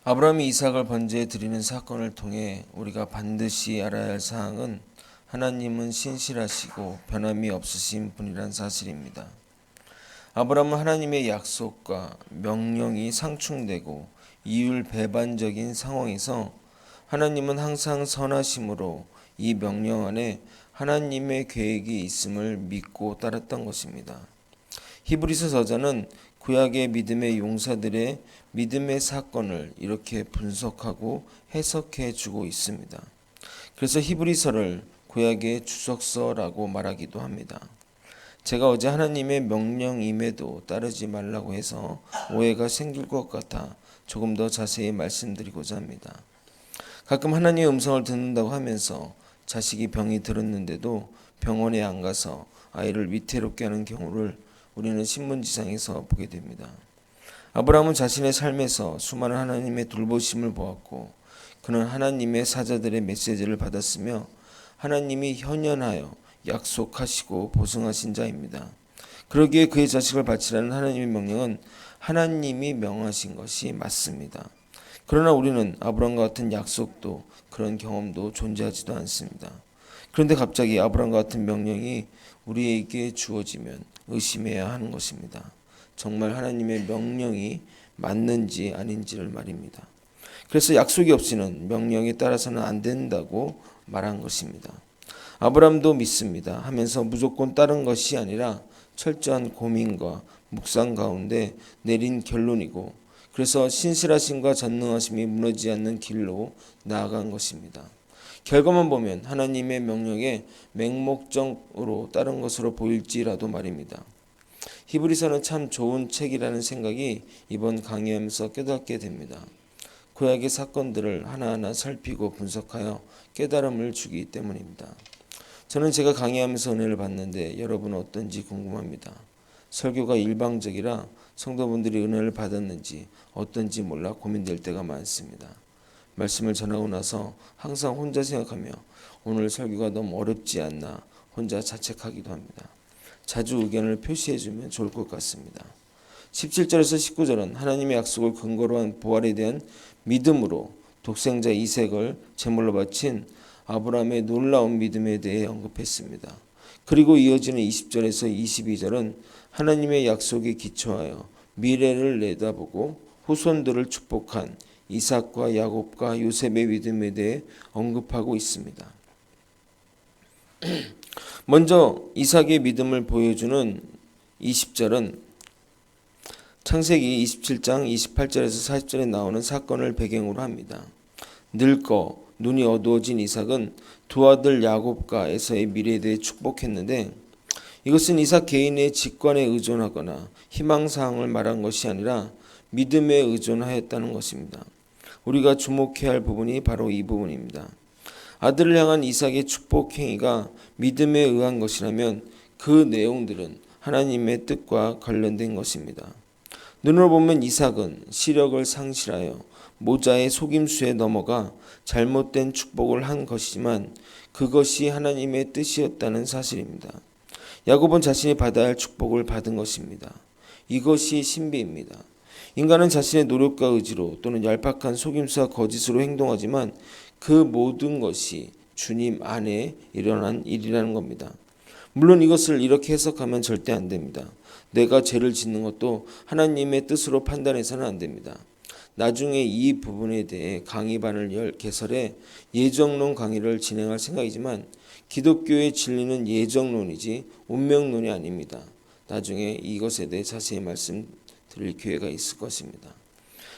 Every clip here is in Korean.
아브라함이 이삭을 번제해 드리는 사건을 통해 우리가 반드시 알아야 할 사항은 하나님은 신실하시고 변함이 없으신 분이란 사실입니다. 아브라함은 하나님의 약속과 명령이 상충되고 이율배반적인 상황에서 하나님은 항상 선하심으로 이 명령 안에 하나님의 계획이 있음을 믿고 따랐던 것입니다. 히브리서 저자는 구약의 믿음의 용사들의 믿음의 사건을 이렇게 분석하고 해석해 주고 있습니다. 그래서 히브리서를 구약의 주석서라고 말하기도 합니다. 제가 어제 하나님의 명령임에도 따르지 말라고 해서 오해가 생길 것 같아 조금 더 자세히 말씀드리고자 합니다. 가끔 하나님의 음성을 듣는다고 하면서 자식이 병이 들었는데도 병원에 안 가서 아이를 위태롭게 하는 경우를 우리는 신문지상에서 보게 됩니다. 아브라함은 자신의 삶에서 수많은 하나님의 돌보심을 보았고 그는 하나님의 사자들의 메시지를 받았으며 하나님이 현현하여 약속하시고 보증하신 자입니다. 그러기에 그의 자식을 바치라는 하나님의 명령은 하나님이 명하신 것이 맞습니다. 그러나 우리는 아브라함과 같은 약속도 그런 경험도 존재하지도 않습니다. 그런데 갑자기 아브라함과 같은 명령이 우리에게 주어지면 의심해야 하는 것입니다. 정말 하나님의 명령이 맞는지 아닌지를 말입니다. 그래서 약속이 없이는 명령에 따라서는 안 된다고 말한 것입니다. 아브라함도 믿습니다 하면서 무조건 따른 것이 아니라 철저한 고민과 묵상 가운데 내린 결론이고 그래서 신실하심과 전능하심이 무너지지 않는 길로 나아간 것입니다. 결과만 보면 하나님의 명령에 맹목적으로 따른 것으로 보일지라도 말입니다. 히브리서는 참 좋은 책이라는 생각이 이번 강의하면서 깨닫게 됩니다. 구약의 사건들을 하나하나 살피고 분석하여 깨달음을 주기 때문입니다. 저는 제가 강의하면서 은혜를 받는데 여러분은 어떤지 궁금합니다. 설교가 일방적이라 성도분들이 은혜를 받았는지 어떤지 몰라 고민될 때가 많습니다. 말씀을 전하고 나서 항상 혼자 생각하며 오늘 설교가 너무 어렵지 않나 혼자 자책하기도 합니다. 자주 의견을 표시해주면 좋을 것 같습니다. 17절에서 19절은 하나님의 약속을 근거로 한 부활에 대한 믿음으로 독생자 이삭을 제물로 바친 아브라함의 놀라운 믿음에 대해 언급했습니다. 그리고 이어지는 20절에서 22절은 하나님의 약속에 기초하여 미래를 내다보고 후손들을 축복한 이삭과 야곱과 요셉의 믿음에 대해 언급하고 있습니다. 먼저 이삭의 믿음을 보여주는 20절은 창세기 27장 28절에서 40절에 나오는 사건을 배경으로 합니다. 늙고 눈이 어두워진 이삭은 두 아들 야곱과 에서의 미래에 대해 축복했는데 이것은 이삭 개인의 직관에 의존하거나 희망사항을 말한 것이 아니라 믿음에 의존하였다는 것입니다. 우리가 주목해야 할 부분이 바로 이 부분입니다. 아들을 향한 이삭의 축복 행위가 믿음에 의한 것이라면 그 내용들은 하나님의 뜻과 관련된 것입니다. 눈으로 보면 이삭은 시력을 상실하여 모자의 속임수에 넘어가 잘못된 축복을 한 것이지만 그것이 하나님의 뜻이었다는 사실입니다. 야곱은 자신이 받아야 할 축복을 받은 것입니다. 이것이 신비입니다. 인간은 자신의 노력과 의지로 또는 얄팍한 속임수와 거짓으로 행동하지만 그 모든 것이 주님 안에 일어난 일이라는 겁니다. 물론 이것을 이렇게 해석하면 절대 안 됩니다. 내가 죄를 짓는 것도 하나님의 뜻으로 판단해서는 안 됩니다. 나중에 이 부분에 대해 강의반을 개설해 예정론 강의를 진행할 생각이지만 기독교의 진리는 예정론이지 운명론이 아닙니다. 나중에 이것에 대해 자세히 말씀드릴 기회가 있을 것입니다.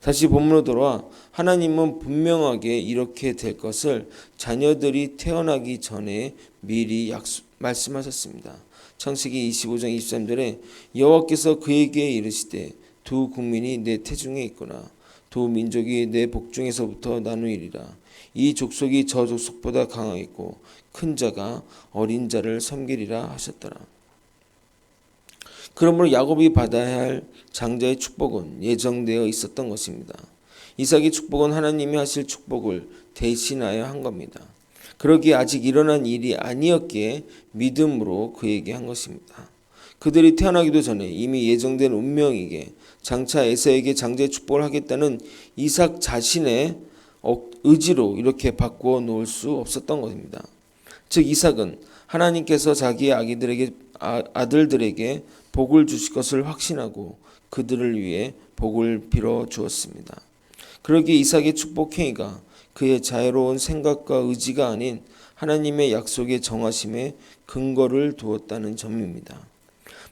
다시 본문으로 돌아와 하나님은 분명하게 이렇게 될 것을 자녀들이 태어나기 전에 미리 말씀하셨습니다. 창세기 25장 23절에 여호와께서 그에게 이르시되 두 국민이 내 태중에 있구나. 두 민족이 내 복중에서부터 나누이리라. 이 족속이 저 족속보다 강하겠고 큰 자가 어린 자를 섬기리라 하셨더라. 그러므로 야곱이 받아야 할 장자의 축복은 예정되어 있었던 것입니다. 이삭의 축복은 하나님이 하실 축복을 대신하여 한 겁니다. 그러기에 아직 일어난 일이 아니었기에 믿음으로 그에게 한 것입니다. 그들이 태어나기도 전에 이미 예정된 운명이기에 장차 에서에게 장자의 축복을 하겠다는 이삭 자신의 의지로 이렇게 바꾸어 놓을 수 없었던 것입니다. 즉 이삭은 하나님께서 자기의 아들들에게 복을 주실 것을 확신하고 그들을 위해 복을 빌어 주었습니다. 그러기에 이삭의 축복 행위가 그의 자유로운 생각과 의지가 아닌 하나님의 약속의 정하심에 근거를 두었다는 점입니다.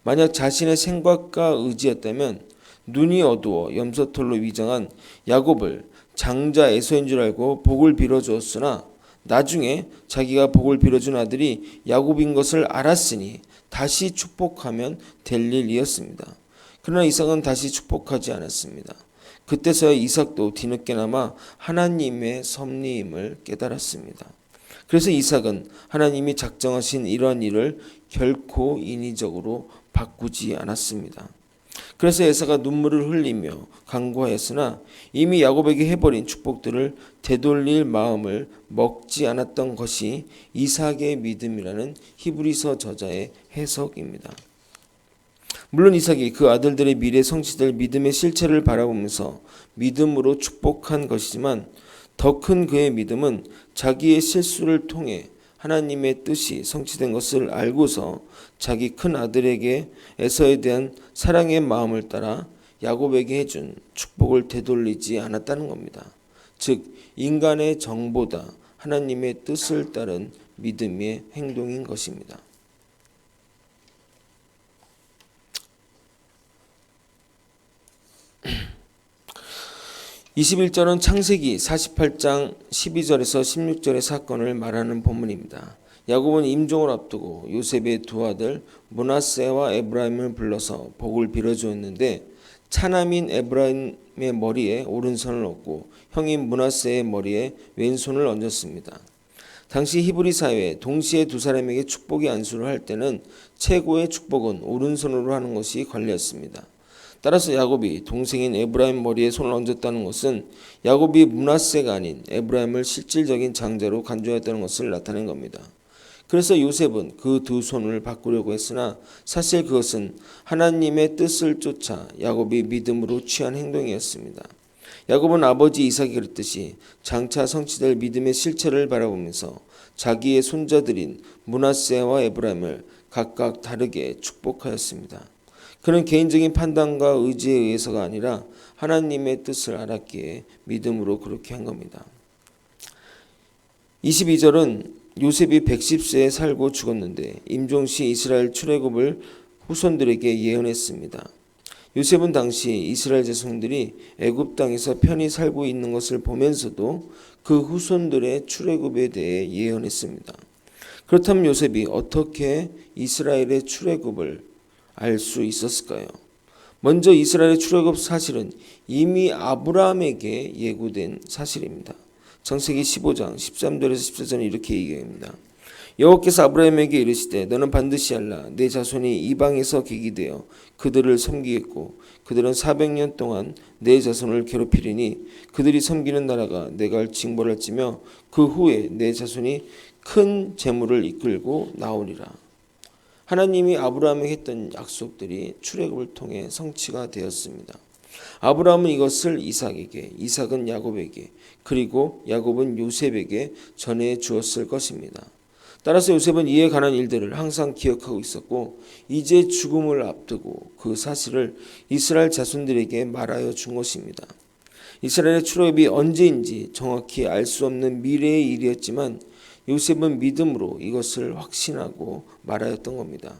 만약 자신의 생각과 의지였다면 눈이 어두워 염소털로 위장한 야곱을 장자 에서인 줄 알고 복을 빌어주었으나 나중에 자기가 복을 빌어준 아들이 야곱인 것을 알았으니 다시 축복하면 될 일이었습니다. 그러나 이삭은 다시 축복하지 않았습니다. 그때서야 이삭도 뒤늦게나마 하나님의 섭리임을 깨달았습니다. 그래서 이삭은 하나님이 작정하신 이러한 일을 결코 인위적으로 바꾸지 않았습니다. 그래서 에사가 눈물을 흘리며 간구하였으나 이미 야곱에게 해버린 축복들을 되돌릴 마음을 먹지 않았던 것이 이삭의 믿음이라는 히브리서 저자의 해석입니다. 물론 이삭이 그 아들들의 미래 성취될 믿음의 실체를 바라보면서 믿음으로 축복한 것이지만 더 큰 그의 믿음은 자기의 실수를 통해 하나님의 뜻이 성취된 것을 알고서 자기 큰 아들에게 에서에 대한 사랑의 마음을 따라 야곱에게 해준 축복을 되돌리지 않았다는 겁니다. 즉 인간의 정보다 하나님의 뜻을 따른 믿음의 행동인 것입니다. 21절은 창세기 48장 12절에서 16절의 사건을 말하는 본문입니다. 야곱은 임종을 앞두고 요셉의 두 아들 므낫세와 에브라임을 불러서 복을 빌어주었는데 차남인 에브라임의 머리에 오른손을 얹고 형인 므낫세의 머리에 왼손을 얹었습니다. 당시 히브리 사회에 동시에 두 사람에게 축복의 안수를 할 때는 최고의 축복은 오른손으로 하는 것이 관례였습니다. 따라서 야곱이 동생인 에브라임 머리에 손을 얹었다는 것은 야곱이 므낫세가 아닌 에브라임을 실질적인 장자로 간주했다는 것을 나타낸 겁니다. 그래서 요셉은 그 두 손을 바꾸려고 했으나 사실 그것은 하나님의 뜻을 쫓아 야곱이 믿음으로 취한 행동이었습니다. 야곱은 아버지 이삭이 그랬듯이 장차 성취될 믿음의 실체를 바라보면서 자기의 손자들인 므낫세와 에브라임을 각각 다르게 축복하였습니다. 그는 개인적인 판단과 의지에 의해서가 아니라 하나님의 뜻을 알았기에 믿음으로 그렇게 한 겁니다. 22절은 요셉이 110세에 살고 죽었는데 임종시 이스라엘 출애굽을 후손들에게 예언했습니다. 요셉은 당시 이스라엘 자손들이 애굽 땅에서 편히 살고 있는 것을 보면서도 그 후손들의 출애굽에 대해 예언했습니다. 그렇다면 요셉이 어떻게 이스라엘의 출애굽을 알 수 있었을까요? 먼저 이스라엘의 출애굽 사실은 이미 아브라함에게 예고된 사실입니다. 창세기 15장 13절에서 14절은 이렇게 얘기합니다. 여호와께서 아브라함에게 이르시되 너는 반드시 알라 내 자손이 이방에서 계기되어 그들을 섬기겠고 그들은 400년 동안 내 자손을 괴롭히리니 그들이 섬기는 나라가 내가 징벌할지며 그 후에 내 자손이 큰 재물을 이끌고 나오리라. 하나님이 아브라함에게 했던 약속들이 출애굽을 통해 성취가 되었습니다. 아브라함은 이것을 이삭에게, 이삭은 야곱에게, 그리고 야곱은 요셉에게 전해 주었을 것입니다. 따라서 요셉은 이에 관한 일들을 항상 기억하고 있었고 이제 죽음을 앞두고 그 사실을 이스라엘 자손들에게 말하여 준 것입니다. 이스라엘의 출애굽이 언제인지 정확히 알 수 없는 미래의 일이었지만 요셉은 믿음으로 이것을 확신하고 말하였던 겁니다.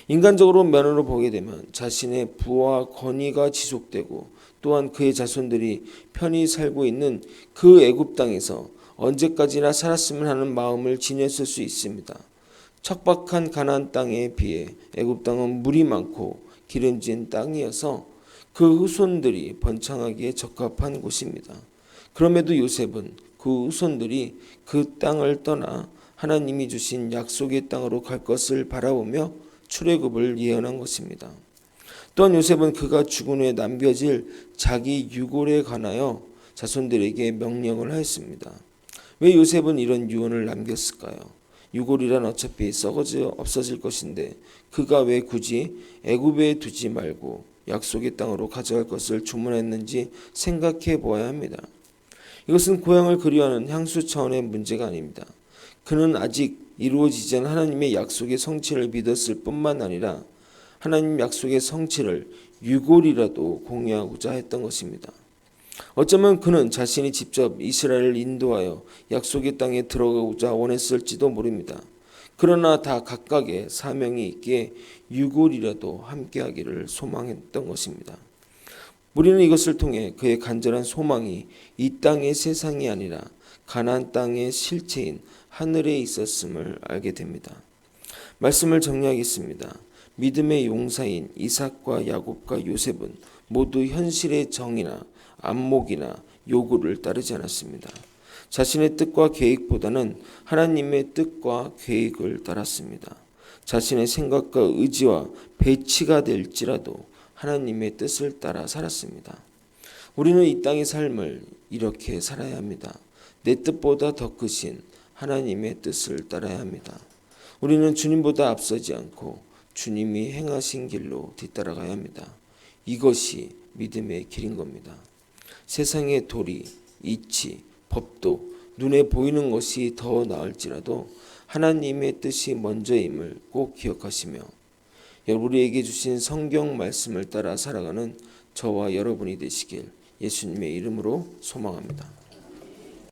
인간적으로 면으로 보게 되면 자신의 부와 권위가 지속되고 또한 그의 자손들이 편히 살고 있는 그 애굽 땅에서 언제까지나 살았으면 하는 마음을 지녔을 수 있습니다. 척박한 가나안 땅에 비해 애굽 땅은 물이 많고 기름진 땅이어서 그 후손들이 번창하기에 적합한 곳입니다. 그럼에도 요셉은 그 후손들이 그 땅을 떠나 하나님이 주신 약속의 땅으로 갈 것을 바라보며 출애굽을 예언한 것입니다. 또한 요셉은 그가 죽은 후에 남겨질 자기 유골에 관하여 자손들에게 명령을 하였습니다. 왜 요셉은 이런 유언을 남겼을까요? 유골이란 어차피 썩어져 없어질 것인데 그가 왜 굳이 애굽에 두지 말고 약속의 땅으로 가져갈 것을 주문했는지 생각해 보아야 합니다. 이것은 고향을 그리워하는 향수 차원의 문제가 아닙니다. 그는 아직 이루어지지 않은 하나님의 약속의 성취를 믿었을 뿐만 아니라 하나님 약속의 성취를 유골이라도 공유하고자 했던 것입니다. 어쩌면 그는 자신이 직접 이스라엘을 인도하여 약속의 땅에 들어가고자 원했을지도 모릅니다. 그러나 다 각각의 사명이 있기에 유골이라도 함께하기를 소망했던 것입니다. 우리는 이것을 통해 그의 간절한 소망이 이 땅의 세상이 아니라 가나안 땅의 실체인 하늘에 있었음을 알게 됩니다. 말씀을 정리하겠습니다. 믿음의 용사인 이삭과 야곱과 요셉은 모두 현실의 정의나 안목이나 요구를 따르지 않았습니다. 자신의 뜻과 계획보다는 하나님의 뜻과 계획을 따랐습니다. 자신의 생각과 의지와 배치가 될지라도 하나님의 뜻을 따라 살았습니다. 우리는 이 땅의 삶을 이렇게 살아야 합니다. 내 뜻보다 더 크신 하나님의 뜻을 따라야 합니다. 우리는 주님보다 앞서지 않고 주님이 행하신 길로 뒤따라가야 합니다. 이것이 믿음의 길인 겁니다. 세상의 도리, 이치, 법도 눈에 보이는 것이 더 나을지라도 하나님의 뜻이 먼저임을 꼭 기억하시며 우리에게 주신 성경 말씀을 따라 살아가는 저와 여러분이 되시길 예수님의 이름으로 소망합니다.